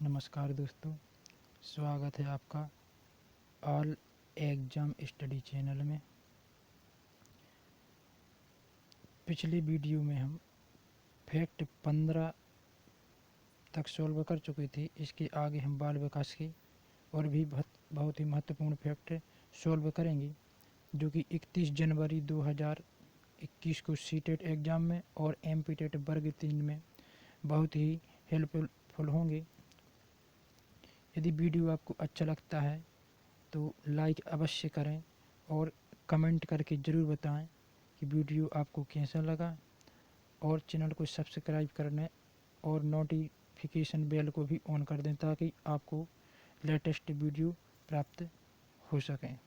नमस्कार दोस्तों, स्वागत है आपका ऑल एग्जाम स्टडी चैनल में। पिछली वीडियो में हम फैक्ट 15 तक सॉल्व कर चुके थे। इसके आगे हम बाल विकास की और भी बहुत ही महत्वपूर्ण फैक्ट सॉल्व करेंगे, जो कि 31 जनवरी 2021 को सीटेट एग्ज़ाम में और एमपीटेट वर्ग 3 में बहुत ही हेल्पफुल होंगे। यदि वीडियो आपको अच्छा लगता है तो लाइक अवश्य करें और कमेंट करके ज़रूर बताएं कि वीडियो आपको कैसा लगा, और चैनल को सब्सक्राइब करने और नोटिफिकेशन बेल को भी ऑन कर दें ताकि आपको लेटेस्ट वीडियो प्राप्त हो सकें।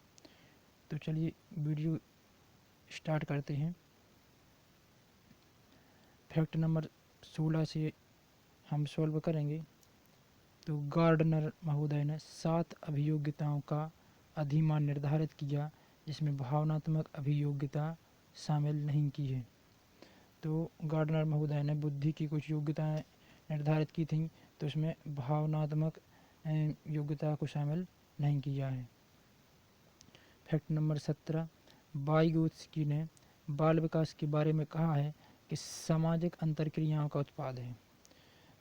तो चलिए वीडियो स्टार्ट करते हैं। फैक्ट नंबर 16 से हम सॉल्व करेंगे। तो गार्डनर महोदय ने 7 अभियोग्यताओं का अधिमान निर्धारित किया जिसमें भावनात्मक अभियोग्यता शामिल नहीं की है। तो गार्डनर महोदय ने बुद्धि की कुछ योग्यताएं निर्धारित की थीं, तो उसमें भावनात्मक योग्यता को शामिल नहीं किया है। फैक्ट नंबर 17, वाइगोत्स्की ने बाल विकास के बारे में कहा है कि सामाजिक अंतर्क्रियाओं का उत्पाद है।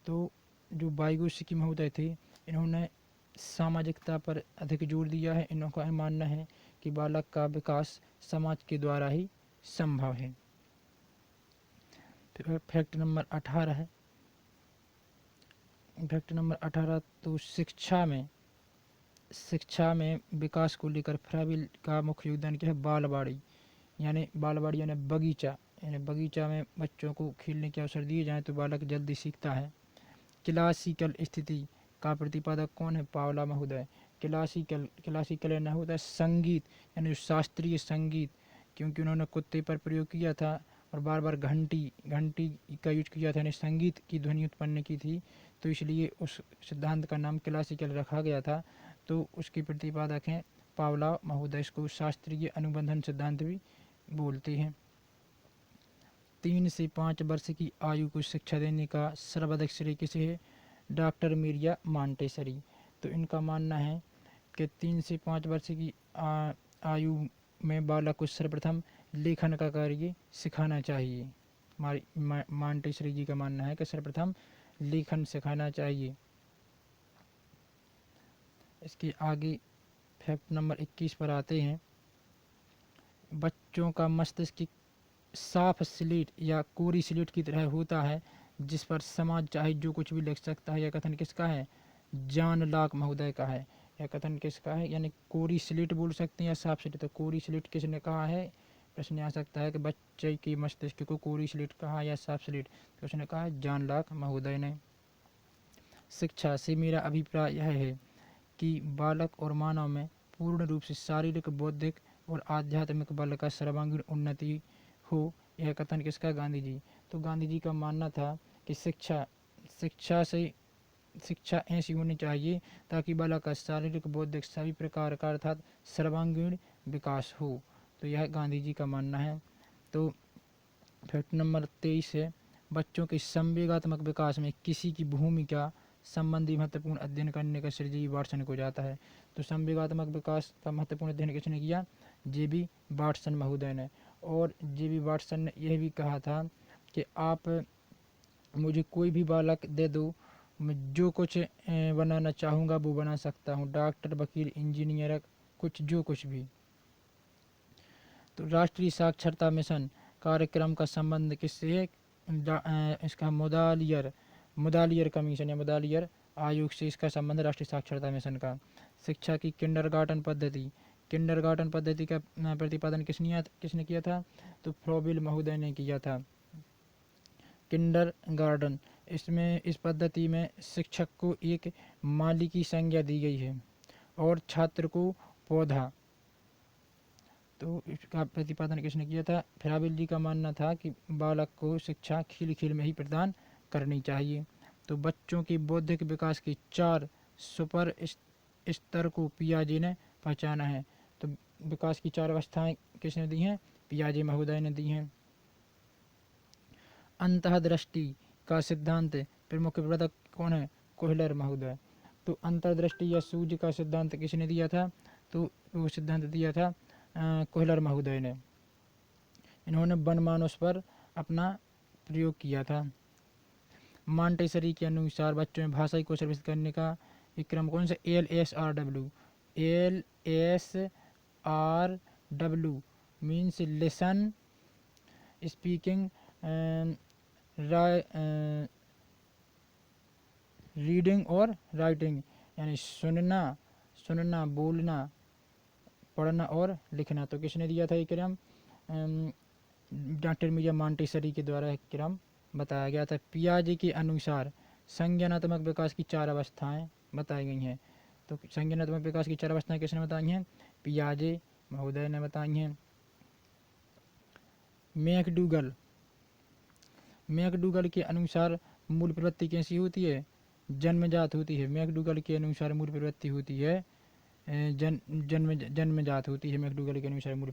तो जो वाइगोत्स्की महोदय थे, इन्होंने सामाजिकता पर अधिक जोर दिया है। इनका मानना है कि बालक का विकास समाज के द्वारा ही संभव है। फैक्ट नंबर 18 है। फैक्ट नंबर 18, तो शिक्षा में विकास को लेकर फ्राबिल का मुख्य योगदान क्या है? बालवाड़ी यानी बगीचा, यानी बगीचा में बच्चों को खेलने के अवसर दिए जाएं तो बालक जल्दी सीखता है। क्लासिकल स्थिति का प्रतिपादक कौन है? पावला महोदय। क्लासिकल न होता है संगीत, यानी शास्त्रीय संगीत, क्योंकि उन्होंने कुत्ते पर प्रयोग किया था और बार बार घंटी का यूज किया था, यानी संगीत की ध्वनि उत्पन्न की थी, तो इसलिए उस सिद्धांत का नाम क्लासिकल रखा गया था। तो उसके प्रतिपादक हैं पावला महोदय। इसको शास्त्रीय अनुबंधन सिद्धांत भी बोलते हैं। 3 से 5 वर्ष की आयु को शिक्षा देने का सर्वाधिक श्रेय किसे है? डॉक्टर मेरिया मांटेसरी। तो इनका मानना है कि 3 से 5 वर्ष की आयु में बालक को सर्वप्रथम लेखन का कार्य सिखाना चाहिए। मांटेसरी जी का मानना है कि सर्वप्रथम लेखन सिखाना चाहिए। इसके आगे फैक्ट नंबर 21 पर आते हैं। बच्चों का मस्तिष्क साफ स्लेट या कोरी स्लेट की तरह होता है जिस पर समाज चाहे जो कुछ भी लिख सकता है। यह कथन किसका है? जॉन लॉक महोदय का है। यह कथन किसका है? यानी कोरी स्लेट बोल सकते हैं या साफ स्लेट। तो कोरी स्लेट किसने कहा है? प्रश्न आ सकता है कि बच्चे के मस्तिष्क को कोरी स्लेट कहा या साफ स्लेट, तो उसने कहा है जॉन लॉक महोदय ने। शिक्षा से मेरा अभिप्राय यह है कि बालक और मानव में पूर्ण रूप से शारीरिक, बौद्धिक और आध्यात्मिक बल का सर्वांगीण उन्नति हो। यह कथन किसका? गांधी जी। तो गांधी जी का मानना था कि शिक्षा ऐसी होनी चाहिए ताकि बालक का शारीरिक, बौद्धिक सभी प्रकार का अर्थात सर्वांगीण विकास हो। तो यह गांधी जी का मानना है। तो फैक्ट नंबर 23 है। बच्चों के संवेगात्मक विकास में किसी की भूमिका संबंधी महत्वपूर्ण अध्ययन करने का श्रेय जी वाटसन को जाता है। तो संवेगात्मक विकास का महत्वपूर्ण अध्ययन किसने किया? जे.बी. वाटसन महोदय ने। और जे.बी. वाटसन ने यह भी कहा था कि आप मुझे कोई भी बालक दे दो, मैं जो कुछ बनाना चाहूँगा वो बना सकता हूँ, डॉक्टर, वकील, इंजीनियर, जो कुछ भी। तो राष्ट्रीय साक्षरता मिशन कार्यक्रम का संबंध किससे है? इसका मुदालियर कमीशन या मुदालियर आयोग से इसका संबंध राष्ट्रीय साक्षरता मिशन का। शिक्षा की किंडरगार्टन पद्धति का प्रतिपादन किसने किया था? तो फ्रोबिल महोदय ने किया था। किंडरगार्टन, इसमें इस पद्धति में शिक्षक को एक माली की संज्ञा दी गई है और छात्र को पौधा। तो इसका प्रतिपादन किसने किया था? फ्राबिल जी का मानना था कि बालक को शिक्षा खेल खेल में ही प्रदान करनी चाहिए। तो बच्चों के बौद्धिक विकास के 4 सुपर स्तर को पियाजे ने पहचाना है। तो विकास की 4 अवस्थाएं किसने दी हैं? पियाजे महोदय ने दी हैं। अंतःदृष्टि का सिद्धांत प्रमुख प्रवर्तक कौन है? कोहलर महोदय। तो अंतर्दृष्टि या सूझ का सिद्धांत किसने दिया था? तो वो सिद्धांत दिया था कोहलर महोदय ने। इन्होंने वनमानुष पर अपना प्रयोग किया था। मॉन्टेसरी के अनुसार बच्चों में भाषाई कौशल विकसित करने का एक क्रम कौन सा? LSRW। LSRW means listen, speaking, reading और राइटिंग, यानी सुनना, बोलना, पढ़ना और लिखना। तो किसने दिया था ये क्रम? डॉक्टर मिया मॉन्टेसरी के द्वारा क्रम बताया गया था। पियाजे के अनुसार संज्ञानात्मक विकास की 4 अवस्थाएं बताई गई हैं। तो संज्ञानात्मक विकास की 4 अवस्थाएं किसने बताई हैं? पियाजे महोदय ने बताई हैं। मैकडूगल के अनुसार मूल प्रवृत्ति कैसी होती है? जन्मजात होती है। मैकडूगल के अनुसार मूल प्रवृत्ति होती है जन्मजात होती है। मैकडूगल के अनुसार मूल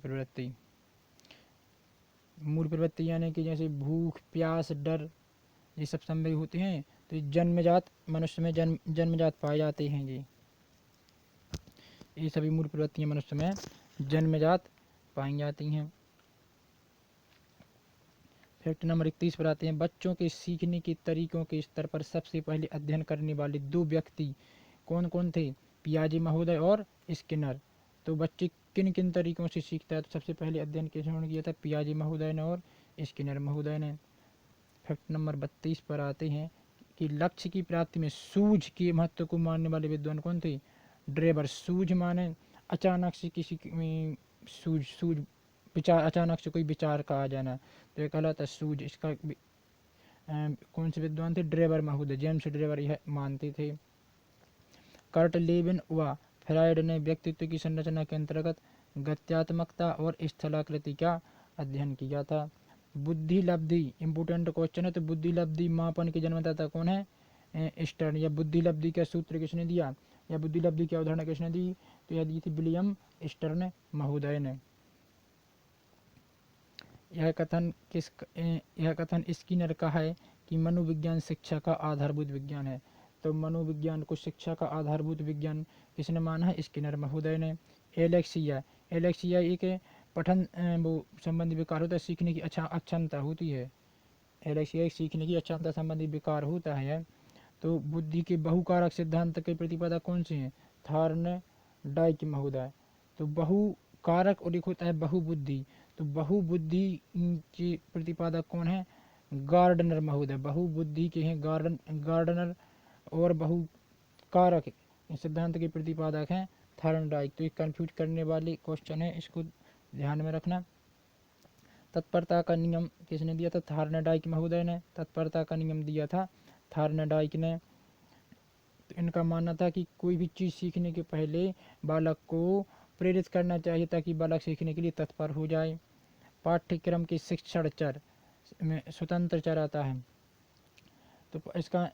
प्रवृत्ति यानी कि जैसे भूख, प्यास, डर, ये सब संभव होते हैं। तो ये जन्मजात मनुष्य में जन्मजात पाए जाते हैं जी। ये सभी मूल प्रवृत्तियां मनुष्य में जन्मजात पाई जाती हैं। फैक्ट नंबर 31 पर आते हैं। बच्चों के सीखने के तरीकों के स्तर पर सबसे पहले अध्ययन करने वाले 2 व्यक्ति कौन कौन थे? पियाजे महोदय और स्किनर। तो बच्चे किन किन तरीकों से सीखता है? तो सबसे पहले अध्ययन किसने किया था? पियाजे महोदय ने और स्किनर महोदय ने। फैक्ट नंबर 32 पर आते हैं कि लक्ष्य की प्राप्ति में सूझ के महत्व को मानने वाले विद्वान कौन थे? ड्रेबर। सूझ माने अचानक से किसी सूझ विचार, अचानक से कोई विचार का आ जाना, तो ये कहलाता है सूझ। इसका कौन से विद्वान थे? ड्रेबर महोदय। जेम्स ड्रेबर यह मानते थे। कर्ट लेविन व फ्रायड ने व्यक्तित्व की संरचना के अंतर्गत गत्यात्मकता और स्थलाकृति का अध्ययन किया था। बुद्धि लब्धि इम्पोर्टेंट क्वेश्चन है। तो बुद्धि लब्धि मापन के जन्मदाता कौन है? स्टर्न। या बुद्धि लब्धि का सूत्र किसने दिया, या बुद्धि लब्धि की अवधारणा किसने दी? तो यह दी थी विलियम स्टर्न महोदय ने। यह कथन स्किनर का है कि मनोविज्ञान शिक्षा का आधारभूत विज्ञान है। तो मनोविज्ञान को शिक्षा का आधारभूत विज्ञान किसने माना है? स्किनर महोदय ने। एलेक्सिया एक पठन वो संबंधी विकार होता है, सीखने की अक्षमता होती है। एलेक्सिया एक सीखने की अक्षमता संबंधी विकार होता है। तो बुद्धि के बहुकारक सिद्धांत के प्रतिपादक कौन से हैं? थॉर्नडाइक महोदय। तो बहुकारक और एक होता है बहुबुद्धि। तो बहुबुद्धि के प्रतिपादक कौन है? गार्डनर महोदय। बहुबुद्धि के हैं गार्डनर, और बहुकारक सिद्धांत के प्रतिपादक हैं थॉर्नडाइक। तो ये कंफ्यूज करने वाली क्वेश्चन है, इसको ध्यान में रखना। तत्परता का नियम किसने दिया था? थॉर्नडाइक महोदय ने तत्परता का नियम दिया था, थॉर्नडाइक ने। तो इनका मानना था कि कोई भी चीज़ सीखने के पहले बालक को प्रेरित करना चाहिए ताकि बालक सीखने के लिए तत्पर हो जाए। पाठ्यक्रम के शिक्षण चर में स्वतंत्र चर आता है। तो इसका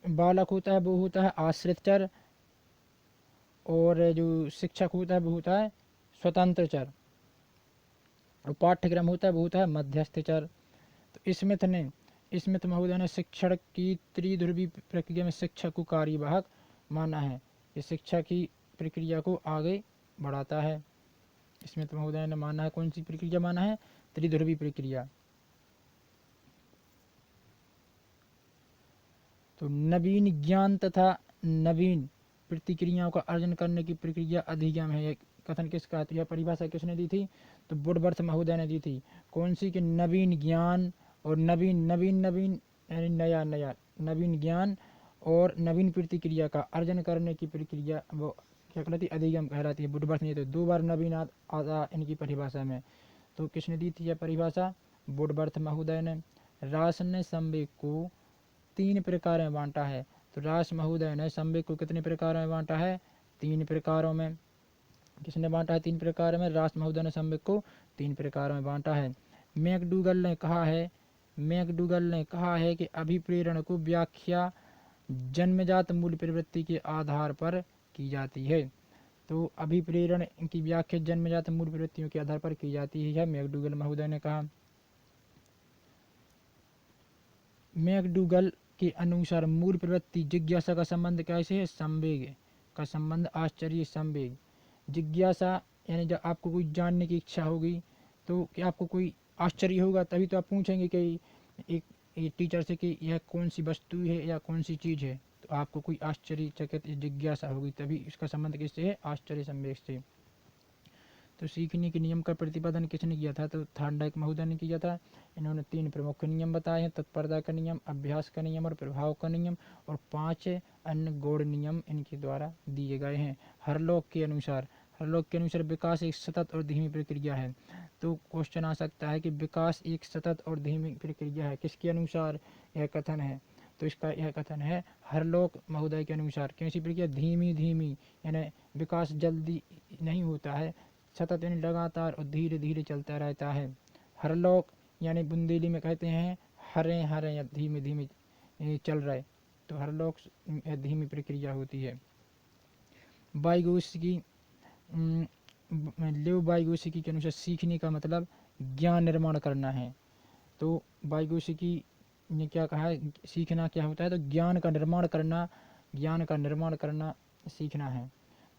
बालक होता है वो होता है आश्रित चर, और जो शिक्षक होता है वो होता है स्वतंत्र चर, और पाठ्यक्रम होता है वो होता है मध्यस्थ चर। तो स्मिथ महोदय ने शिक्षण की त्रिध्रुवी प्रक्रिया में शिक्षक को कार्यवाहक माना है। ये शिक्षा की प्रक्रिया को आगे बढ़ाता है। स्मिथ महोदय ने माना है, कौन सी प्रक्रिया माना है? त्रिध्रुवी प्रक्रिया। तो नवीन ज्ञान तथा नवीन प्रतिक्रियाओं का अर्जन करने की प्रक्रिया अधिगम है। यह कथन किसका है? तो यह परिभाषा किसने दी थी? तो वुडवर्थ महोदय ने दी थी। कौन सी? कि नवीन ज्ञान और नवीन यानी नया नवीन ज्ञान और नवीन प्रतिक्रिया का अर्जन करने की प्रक्रिया वो क्या कहलाती है? अधिगम कहलाती है। वुडवर्थ ने तो 2 बार नवीन आता इनकी परिभाषा में। तो किसने दी थी यह परिभाषा? वुडवर्थ महोदय ने। रास ने संवेग को 3 प्रकार में बांटा है। तो रास महोदय ने संवेग को कितने प्रकारों में बांटा है? 3 प्रकारों में। किसने बांटा है? 3 प्रकार में। रास महोदय ने संवेग को 3 प्रकारों में बांटा है। मैकडूगल ने कहा है कि अभिप्रेरण को व्याख्या जन्मजात मूल प्रवृत्ति के आधार पर की जाती है। तो अभिप्रेरण की व्याख्या जन्मजात मूल प्रवृत्तियों के आधार पर की जाती है, मैकडूगल महोदय ने कहा। मैकडूगल के अनुसार मूल प्रवृत्ति जिज्ञासा का संबंध कैसे है? संवेग का संबंध, आश्चर्य संवेग। जिज्ञासा यानी जब आपको कोई जानने की इच्छा होगी तो क्या आपको कोई आश्चर्य होगा, तभी तो आप पूछेंगे कि एक टीचर से कि यह कौन सी वस्तु है या कौन सी चीज़ है, तो आपको कोई आश्चर्यचकित जिज्ञासा होगी, तभी इसका संबंध किससे है? आश्चर्य संवेग से। तो सीखने के नियम का प्रतिपादन किसने किया था? तो थॉर्नडाइक महोदय ने किया था। इन्होंने 3 प्रमुख नियम बताए हैं, तत्परता का नियम, अभ्यास का नियम और प्रभाव का नियम, और 5 अन्य गौड़ नियम इनके द्वारा दिए गए हैं। हरलॉक के अनुसार विकास एक सतत और धीमी प्रक्रिया है। तो क्वेश्चन आ सकता है कि विकास एक सतत और धीमी प्रक्रिया है, किसके अनुसार यह कथन है? तो इसका यह कथन है हरलॉक महोदय के अनुसार। कैसी प्रक्रिया? धीमी धीमी, यानी विकास जल्दी नहीं होता है, सतत यानी लगातार और धीरे धीरे चलता रहता है। हरलॉक यानी बुंदेली में कहते हैं हरे हरे या धीमे धीमे चल रहे, तो हरलॉक धीमी प्रक्रिया होती है। वाइगोत्स्की लेव वाइगोत्स्की के अनुसार सीखने का मतलब ज्ञान निर्माण करना है। तो वाइगोत्स्की ने क्या कहा है? सीखना क्या होता है? तो ज्ञान का निर्माण करना सीखना है।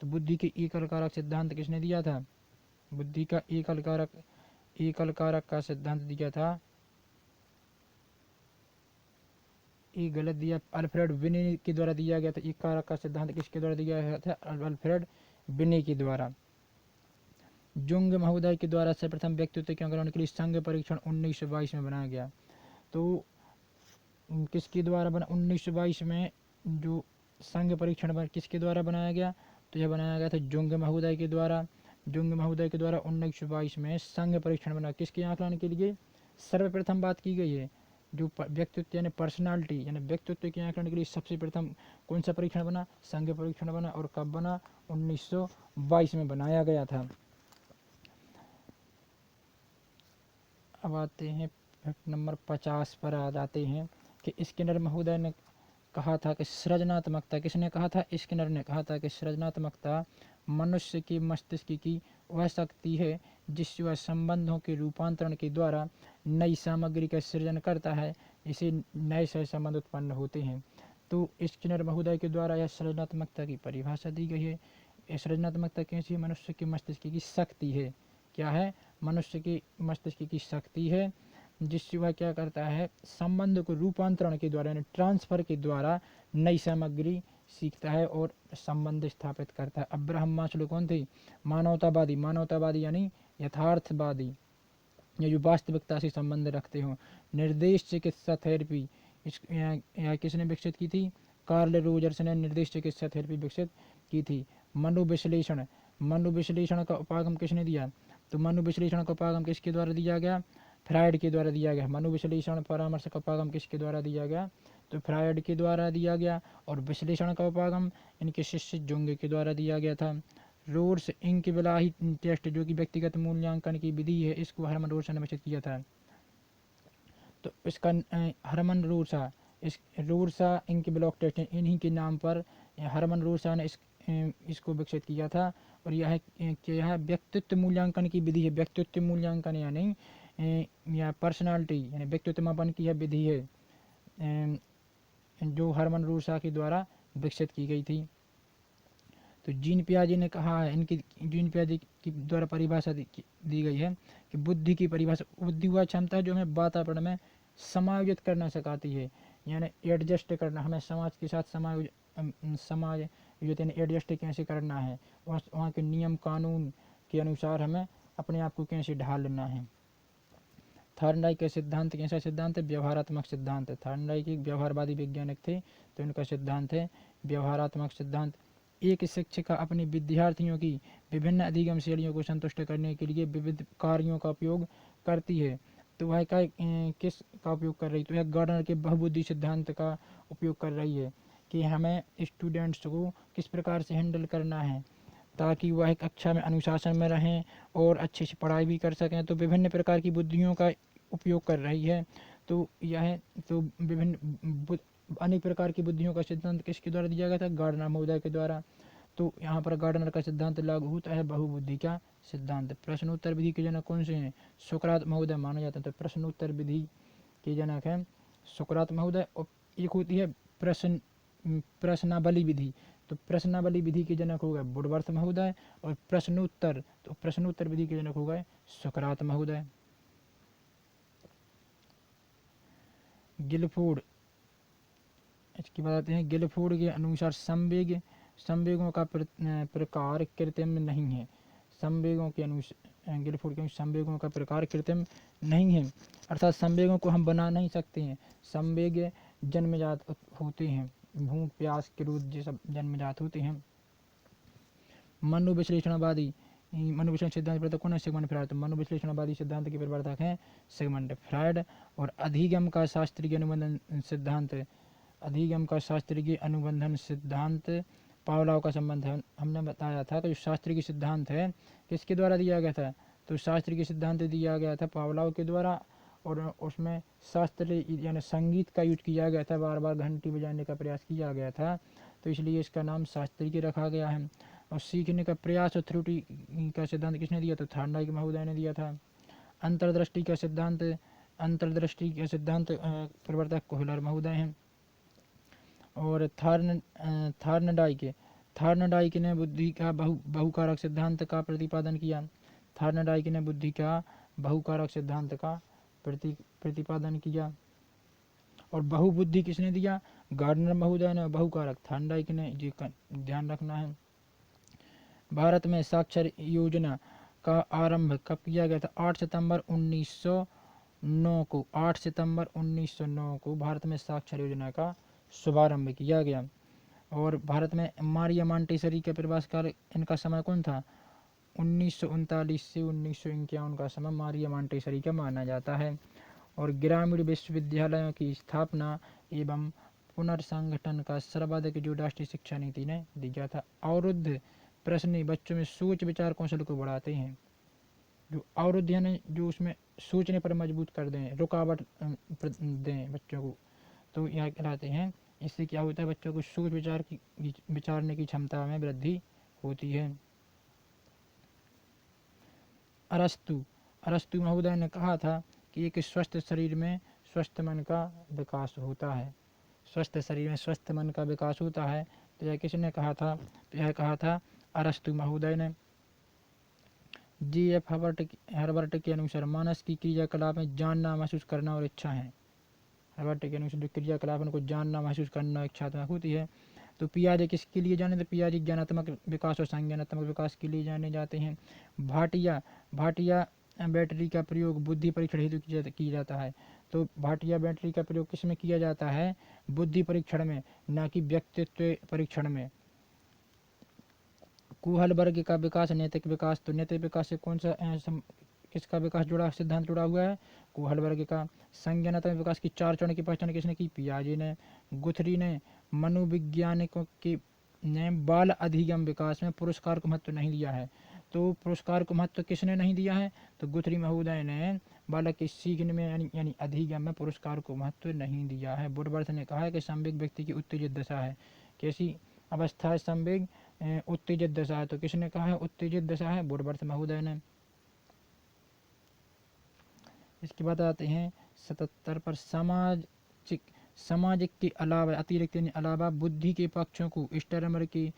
तो बुद्धि के एकल कारक सिद्धांत किसने दिया था? बुद्धि का एकल कारक का सिद्धांत दिया था, ये गलत दिया, अल्फ्रेड बिने के द्वारा दिया गया था। एक कारक का सिद्धांत किसके द्वारा दिया गया था? अल्फ्रेड बिने के द्वारा। जुंग महोदय के द्वारा सर्वप्रथम व्यक्तित्व के अंकरण के लिए संघ परीक्षण 1922 में बनाया गया। तो किसके द्वारा बना? 1922 में जो संघ परीक्षण किसके द्वारा बनाया गया? तो यह बनाया गया था जुंग महोदय के द्वारा। 1922 में संघ परीक्षण बना, किसके आकलन के लिए? सर्वप्रथम बात की गई है जो व्यक्तित्व यानी पर्सनालिटी यानी व्यक्तित्व के आकलन के लिए सबसे प्रथम कौन सा परीक्षण बना? संघ परीक्षण बना। और कब बना? 1922 में बनाया गया था। अब आते हैं नंबर 50 पर आ जाते हैं कि स्किनर महोदय ने कहा था कि सृजनात्मकता, किसने कहा था? स्किनर ने कहा था कि सृजनात्मकता मनुष्य के मस्तिष्क की वह शक्ति है जिससे वह संबंधों के रूपांतरण के द्वारा नई सामग्री का सृजन करता है, इसे नए सहसंबंध उत्पन्न होते हैं। तो स्किनर महोदय के द्वारा यह सृजनात्मकता की परिभाषा दी गई है। सृजनात्मकता कैसी? मनुष्य के मस्तिष्क की शक्ति है। क्या है? मनुष्य के मस्तिष्क की शक्ति है जिससे वह क्या करता है? संबंध को रूपांतरण के द्वारा यानी ट्रांसफर के द्वारा नई सामग्री सीखता है और संबंध स्थापित करता है। अब्राहम मास्लो कौन थे? मानवतावादी यानी यथार्थवादी, या जो वास्तविकता से संबंध रखते हो। निर्देश चिकित्सा थेरेपी यह किसने विकसित की थी? कार्ल रोजर्स ने निर्देश चिकित्सा थेरेपी विकसित की थी। मनोविश्लेषण का उपागम किसने दिया? तो मनोविश्लेषण का उपागम किसके द्वारा दिया गया? फ्रायड के द्वारा दिया गया। मनोविश्लेषण परामर्श का उपागम किसके द्वारा दिया गया? तो फ्रायड के द्वारा दिया गया। और विश्लेषण का उपागम इनके शिष्य जुंग के द्वारा दिया गया था। रोड्स इंकविलाही टेस्ट जो कि व्यक्तिगत मूल्यांकन की विधि है, इसको हरमन रोड्स ने विकसित किया था। तो इसका हरमन रोड्सा इंकविलाही टेस्ट इन्हीं के नाम पर हरमन रोड्सा ने इसको विकसित किया था। और यह व्यक्तित्व मूल्यांकन की विधि है। व्यक्तित्व मूल्यांकन यानी या पर्सनालिटी यानी व्यक्तित्व मापन की यह विधि है जो हरमन रोड्सा के द्वारा विकसित की गई थी। तो जीन पियाजे ने कहा है, इनकी जीन पियाजे की द्वारा परिभाषा दी गई है कि बुद्धि की परिभाषा, बुद्धि वह क्षमता जो हमें वातावरण में समायोजित करना सिखाती है, यानी एडजस्ट करना, हमें समाज के साथ समायोजित यानी एडजस्ट कैसे करना है, वहाँ के नियम कानून के अनुसार हमें अपने आप को कैसे ढालना है। थॉर्नडाइक का सिद्धांत कैसा सिद्धांत है? व्यवहारात्मक सिद्धांत है। थॉर्नडाइक एक व्यवहारवादी वैज्ञानिक थे, तो इनका सिद्धांत है व्यवहारात्मक सिद्धांत। एक शिक्षिका अपने विद्यार्थियों की विभिन्न अधिगम शैलियों को संतुष्ट करने के लिए विविध कार्यों का उपयोग करती है। तो वह किस का उपयोग कर रही? तो यह गार्डनर के बहुबुद्धि सिद्धांत का उपयोग कर रही है कि हमें स्टूडेंट्स को किस प्रकार से हैंडल करना है ताकि वह एक कक्षा में अनुशासन में रहें और अच्छे से पढ़ाई भी कर सकें। तो विभिन्न प्रकार की बुद्धियों का उपयोग कर रही है। तो यह तो विभिन्न अनेक प्रकार की बुद्धियों का सिद्धांत किसके द्वारा दिया गया था? गार्डनर महोदय के द्वारा। तो यहाँ पर गार्डनर का सिद्धांत लागू होता है बहुबुद्धि का सिद्धांत। प्रश्नोत्तर विधि के जनक कौन से हैं? सुकरात महोदय माना जाता है। तो प्रश्नोत्तर विधि के जनक हैं सुकरात महोदय। और एक होती है प्रश्नावली विधि। तो प्रश्नावली विधि के जनक हो गए वुडवर्थ महोदय, और प्रश्नोत्तर, तो प्रश्नोत्तर विधि के जनक हो गए सुकरात महोदय। गिलफोर्ड, इसकी बात आते हैं। गिलफोर्ड के अनुसार संवेगों का प्रकार कृत्रिम नहीं है। संवेगों के अनुसार, गिलफोर्ड के संवेगों का प्रकार कृत्रिम नहीं है, अर्थात संवेगों को हम बना नहीं सकते हैं। संवेग जन्मजात होते हैं, भूख प्यास क्रोध ये सब जन्मजात होते हैं। मनोविश्लेषणवादी मनोविश्लेषण सिद्धांत प्रवर्तक कौन है? Sigmund Freud. तो मनोविश्लेषणवादी सिद्धांत के प्रवर्तक हैं सिगमंड फ्रायड। और अधिगम का शास्त्रीय अनुबंधन सिद्धांत, अधिगम का शास्त्रीय अनुबंधन सिद्धांत पावलोव का संबंध है। हमने बताया था कि जो शास्त्रीय सिद्धांत है किसके द्वारा दिया गया था? तो शास्त्रीय सिद्धांत दिया गया था पावलोव के द्वारा, और उसमें शास्त्रीय यानी संगीत का यूज किया गया था, बार बार घंटी बजाने का प्रयास किया गया था, तो इसलिए इसका नाम शास्त्रीय रखा गया है। और सीखने का प्रयास और त्रुटि का सिद्धांत किसने दिया? तो थार्नडाइक महोदय ने दिया था। अंतर्दृष्टि का सिद्धांत, अंतर्दृष्टि का सिद्धांत प्रवर्तक कोहलर महोदय हैं। और थार्नडाइक ने बुद्धि का बहुकारक सिद्धांत का प्रतिपादन किया। थार्नडाइक ने बुद्धि का बहुकारक सिद्धांत का प्रतिपादन किया। और बहुबुद्धि किसने दिया? गार्डनर महोदय ने। बहुकारक थार्नडाइक ने, जी का ध्यान रखना है। भारत में साक्षर योजना का आरंभ कब किया गया था? 8 सितंबर 1909 को। 8 सितंबर 1909 को भारत में साक्षर योजना का शुभारंभ किया गया। और भारत में मारिया मॉन्टेसरी के प्रवास काल, इनका समय कौन था? 1939 से 1951 का समय मारिया मॉन्टेसरी का माना जाता है। और ग्रामीण विश्वविद्यालयों की स्थापना एवं पुनर्संगठन का सर्वाधिक जो राष्ट्रीय शिक्षा नीति ने दिया था। अवरुद्ध प्रश्न बच्चों में सोच विचार कौशल को बढ़ाते हैं। जो अवरुद्ध यानी जो उसमें सोचने पर मजबूत कर दें, रुकावट दें बच्चों को, तो यह कहलाते हैं। इससे क्या होता है? बच्चों को सोच विचारने की क्षमता में वृद्धि होती है। अरस्तु महोदय ने कहा था कि एक स्वस्थ शरीर में स्वस्थ मन का विकास होता है। स्वस्थ शरीर में स्वस्थ मन का विकास होता है। तो यह किसने कहा था? तो यह कहा था अरस्तु महोदय ने। G.F. हर्बर्ट के अनुसार मानस की क्रियाकलाप में जानना, महसूस करना और इच्छा है। हर्बर्ट के अनुसार जो क्रियाकलाप उनको जानना, महसूस करना, इच्छात्मक होती है। तो पियाजे किसके लिए जाने? तो पियाजे ज्ञानात्मक विकास और संज्ञानात्मक विकास के लिए जाने जाते हैं। भाटिया बैटरी का प्रयोग बुद्धि परीक्षण हेतु किया जाता है। तो भाटिया बैटरी का प्रयोग किस में किया जाता है? बुद्धि परीक्षण में, न कि व्यक्तित्व परीक्षण में। कुहल वर्ग का विकास, नैतिक विकास। तो नैतिक विकास से कौन सा किसका विकास जुड़ा, सिद्धांत जुड़ा हुआ है? कुहल वर्ग का। संज्ञानात्मक विकास की 4 चरण की पहचान किसने की? पियाजे ने। गुथरी ने। मनोवैज्ञानिकों के ने बाल अधिगम विकास में पुरस्कार को महत्व नहीं दिया है। तो पुरस्कार को महत्व किसने नहीं दिया है? तो गुथरी महोदय ने बालक के सीखने में यानी अधिगम में पुरस्कार को महत्व नहीं दिया है। वुडवर्थ ने कहा है कि संवेग व्यक्ति की उत्तेजित दशा है। कैसी अवस्था है संवेग? उत्तेजित दशा है। तो किसने कहा है उत्तेजित दशा है? वुडवर्थ महोदय ने। इसके बाद आते हैं 77 पर सामाजिक के अलावा, अतिरिक्त अलावा बुद्धि के पक्षों को स्टर्मर के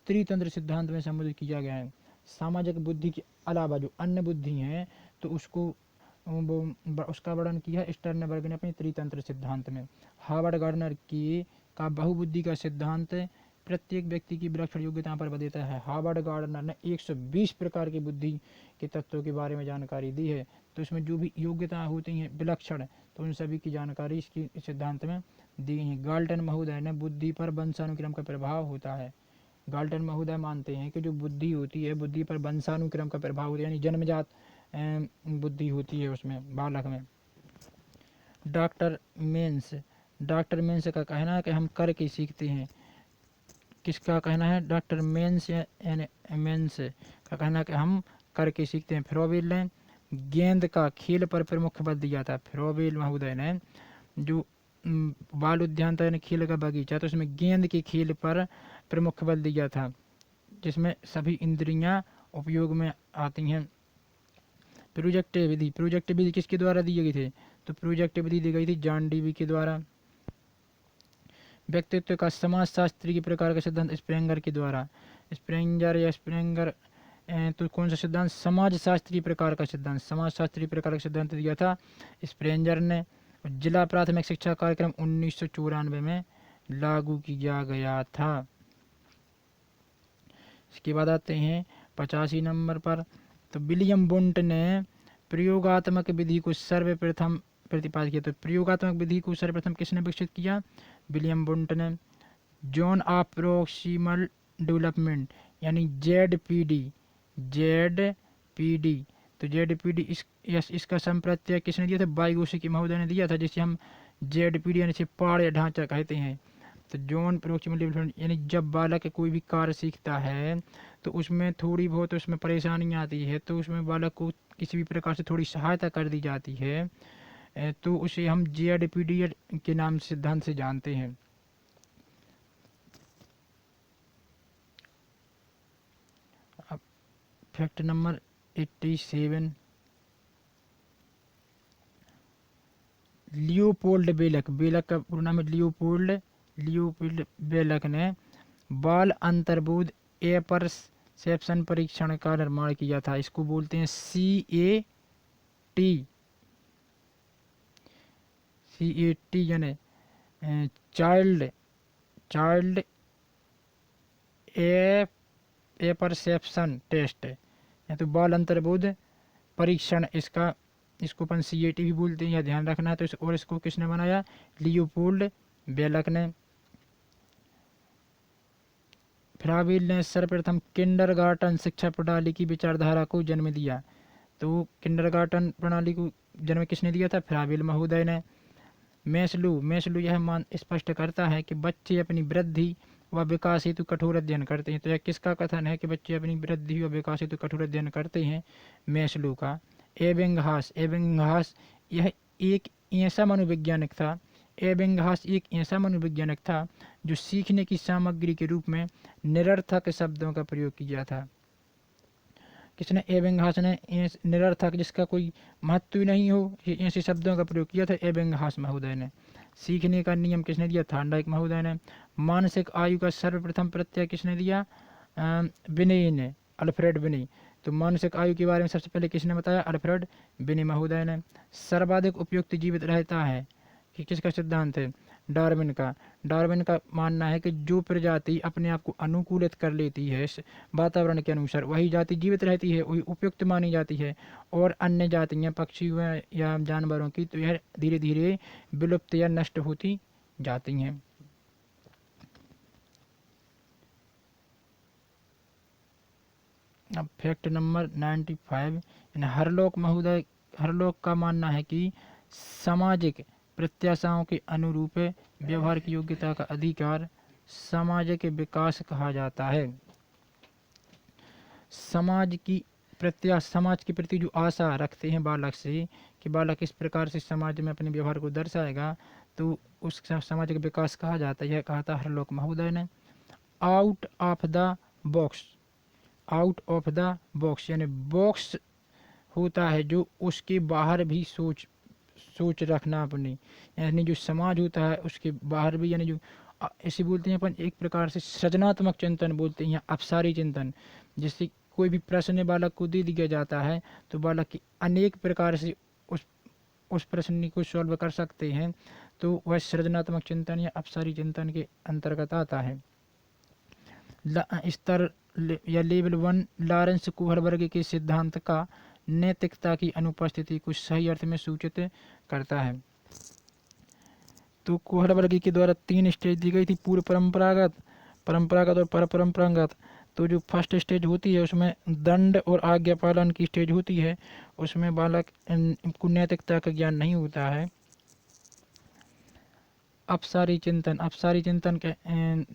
त्रितंत्र सिद्धांत में संबोधित किया गया है। सामाजिक बुद्धि के अलावा जो अन्य बुद्धि है तो उसका वर्णन किया है स्टर्नबर्ग ने अपने त्रितंत्र सिद्धांत में। हार्वर्ड गार्डनर की का बहुबुद्धि का सिद्धांत प्रत्येक व्यक्ति की विलक्षण योग्यताओं पर बल देता है। हार्वर्ड गार्डनर ने 120 प्रकार की बुद्धि के तत्वों के बारे में जानकारी दी है। तो इसमें जो भी योग्यताएं होती हैं विलक्षण, तो उन सभी की जानकारी इसकी सिद्धांत में दी है। गाल्टन महोदय ने बुद्धि पर वंशानुक्रम का प्रभाव होता है। गाल्टन महोदय मानते हैं कि जो बुद्धि होती है, बुद्धि पर वंशानुक्रम का प्रभाव होता है, यानी जन्मजात बुद्धि होती है उसमें, बालक में। डॉक्टर मेंस का कहना है कि हम करके सीखते हैं। किसका कहना है? डॉक्टर मेंस का कहना है कि हम करके सीखते हैं। फ्रोबेल ने गेंद का खेल पर प्रमुख बल दिया था। फ्रोबेल महोदय ने जो बाल उद्यान था यानी खेल का बगीचा, तो उसमें गेंद के खेल पर प्रमुख बल दिया था, जिसमें सभी इंद्रियां उपयोग में आती हैं। प्रोजेक्ट विधि किसके द्वारा दी गई थी? तो प्रोजेक्ट विधि दी गई थी जॉन डीवी के द्वारा। व्यक्तित्व का समाजशास्त्री के प्रकार का सिद्धांत स्प्रेंगर के द्वारा। स्प्रेंगर तो कौन सा सिद्धांत? समाजशास्त्री प्रकार का सिद्धांत, समाजशास्त्री प्रकार का सिद्धांत दिया था स्प्रेंजर ने। जिला प्राथमिक शिक्षा कार्यक्रम 1994 में लागू किया गया था। इसके बाद आते हैं 85 नंबर पर। तो विलियम वुंट ने प्रयोगात्मक विधि को सर्वप्रथम प्रतिपादित किया। तो प्रयोगात्मक विधि को सर्वप्रथम किसने विकसित किया? विलियम वुंट ने। जोन ऑफ प्रोक्सिमल डेवलपमेंट यानी जेडपीडी, तो जेडपीडी इसका संप्रत्यय किसने दिया था? वाइगोत्स्की महोदय ने दिया था, जिसे हम जेडपीडी यानी पाड़ या ढांचा कहते हैं। तो जोन प्रोक्सिमल डेवलपमेंट यानी जब बालक कोई भी कार्य सीखता है तो उसमें थोड़ी बहुत उसमें परेशानी आती है, तो उसमें बालक को किसी भी प्रकार से थोड़ी सहायता कर दी जाती है, तो उसे हम जेडपीडी के नाम सिद्धांत से जानते हैं। अब फैक्ट नंबर 87, लियोपोल्ड बेलक का पूरा नाम है लियोपोल्ड बेलक ने बाल अंतर्बोध एपरसेप्शन परीक्षण का निर्माण किया था। इसको बोलते हैं CAT यानी चाइल्ड एपरसेप्शन टेस्ट, या तो बाल अंतर्बोध परीक्षण। इसको अपन CAT भी बोलते हैं, यह ध्यान रखना है। तो और इसको किसने बनाया? लियोपोल्ड बेलक ने। फ्राबेल ने सर्वप्रथम किंडरगार्टन शिक्षा प्रणाली की विचारधारा को जन्म दिया। तो किंडरगार्टन प्रणाली को जन्म किसने दिया था? फ्राबेल महोदय ने। मैस्लो यह स्पष्ट करता है कि बच्चे अपनी वृद्धि व विकास हेतु कठोर अध्ययन करते हैं। तो यह किसका कथन है कि बच्चे अपनी वृद्धि व विकास हेतु कठोर अध्ययन करते हैं? मैस्लो का। एबिंगहास यह एक ऐसा मनोवैज्ञानिक था जो सीखने की सामग्री के रूप में निरर्थक शब्दों का प्रयोग किया था। किसने? एबिंगहास ने। निरर्थक, जिसका कोई महत्व नहीं हो, ऐसे शब्दों का प्रयोग किया था एबिंगहास महोदय ने। सीखने का नियम किसने दिया? थॉर्नडाइक महोदय ने। मानसिक आयु का सर्वप्रथम प्रत्यय किसने दिया? बिने ने, अल्फ्रेड बिने। तो मानसिक आयु के बारे में सबसे पहले किसने बताया? अल्फ्रेड बिने महोदय ने। सर्वाधिक उपयुक्त जीवित रहता है कि किसका सिद्धांत है? डार्विन का मानना है कि जो प्रजाति अपने आप को अनुकूलित कर लेती है वातावरण के अनुसार, वही जाति जीवित रहती है, वही उपयुक्त मानी जाती है। और अन्य जातियां पक्षियों या जानवरों की तो यह धीरे धीरे विलुप्त या नष्ट होती जाती हैं। अब फैक्ट नंबर 95, हरलोक का मानना है कि सामाजिक प्रत्याशाओं के अनुरूप व्यवहार की योग्यता का अधिकार सामाजिक विकास कहा जाता है। समाज के प्रति जो आशा रखते हैं बालक से कि बालक इस प्रकार से समाज में अपने व्यवहार को दर्शाएगा, तो उस सामाजिक विकास कहा जाता है। यह कहा था हरलोक महोदय ने। आउट ऑफ द बॉक्स यानी बॉक्स होता है जो उसके बाहर भी सोच रखना अपनी, यानी जो समाज होता है उसके बाहर भी, यानी जो ऐसे बोलते हैं अपन एक प्रकार से सृजनात्मक चिंतन बोलते हैं या अपसारी चिंतन। जैसे कोई भी प्रश्न बालक को दे दिया जाता है तो बालक की अनेक प्रकार से उस प्रश्न को सॉल्व कर सकते हैं, तो वह सृजनात्मक चिंतन या अपसारी चिंतन के अंतर्गत आता है। स्तर या लेवल 1 लॉरेंस कोहलबर्ग के सिद्धांत का नैतिकता की अनुपस्थिति को सही अर्थ में सूचित करता है। तो कोहलबर्ग के द्वारा 3 स्टेज दी गई थी, पूर्व परंपरागत और परंपरागत। तो जो फर्स्ट स्टेज होती है उसमें दंड और आज्ञा पालन की स्टेज होती है, उसमें बालक को नैतिकता का ज्ञान नहीं होता है। अपसारी चिंतन के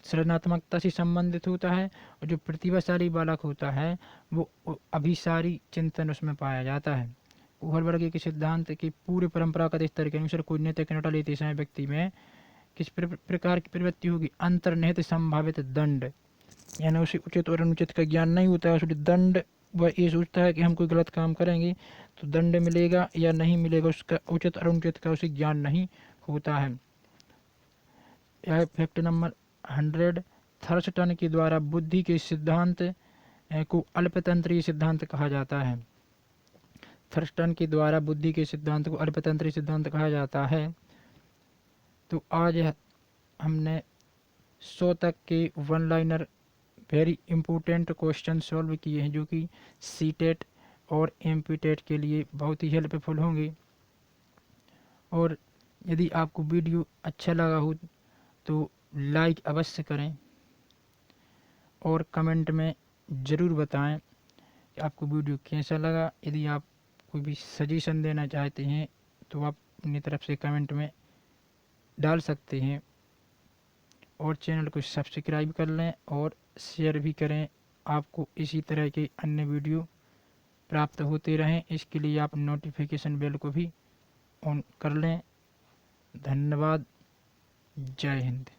सृजनात्मकता से संबंधित होता है, और जो प्रतिभाशाली बालक होता है वो अभिसारी चिंतन उसमें पाया जाता है। कोहलबर्ग के सिद्धांत की पूर्व परंपरागत स्तर के अनुसार कोई नैतिक निर्णय लेते समय व्यक्ति में किस प्रकार की प्रवृत्ति होगी? अंतर्निहित संभावित दंड, यानी उसे उचित और अनुचित का ज्ञान नहीं होता है। उसे दंड, वह ये सोचता है कि हम कोई गलत काम करेंगे तो दंड मिलेगा या नहीं मिलेगा, उसका उचित और अनुचित का उसे ज्ञान नहीं होता है। यह फैक्ट नंबर 100, थर्स्टन के द्वारा बुद्धि के सिद्धांत को अल्पतंत्रीय सिद्धांत कहा जाता है। थर्स्टन के द्वारा बुद्धि के सिद्धांत को अल्पतंत्रीय सिद्धांत कहा जाता है। तो आज हमने 100 तक के one liner very important question solve किए हैं, जो कि सीटेट और एमपीटेट के लिए बहुत ही हेल्पफुल होंगे। और यदि आपको वीडियो अच्छा लगा हो तो लाइक अवश्य करें और कमेंट में ज़रूर बताएं कि आपको वीडियो कैसा लगा। यदि आप कोई भी सजेशन देना चाहते हैं तो आप अपनी तरफ से कमेंट में डाल सकते हैं। और चैनल को सब्सक्राइब कर लें और शेयर भी करें। आपको इसी तरह के अन्य वीडियो प्राप्त होते रहें, इसके लिए आप नोटिफिकेशन बेल को भी ऑन कर लें। धन्यवाद। जय हिंद।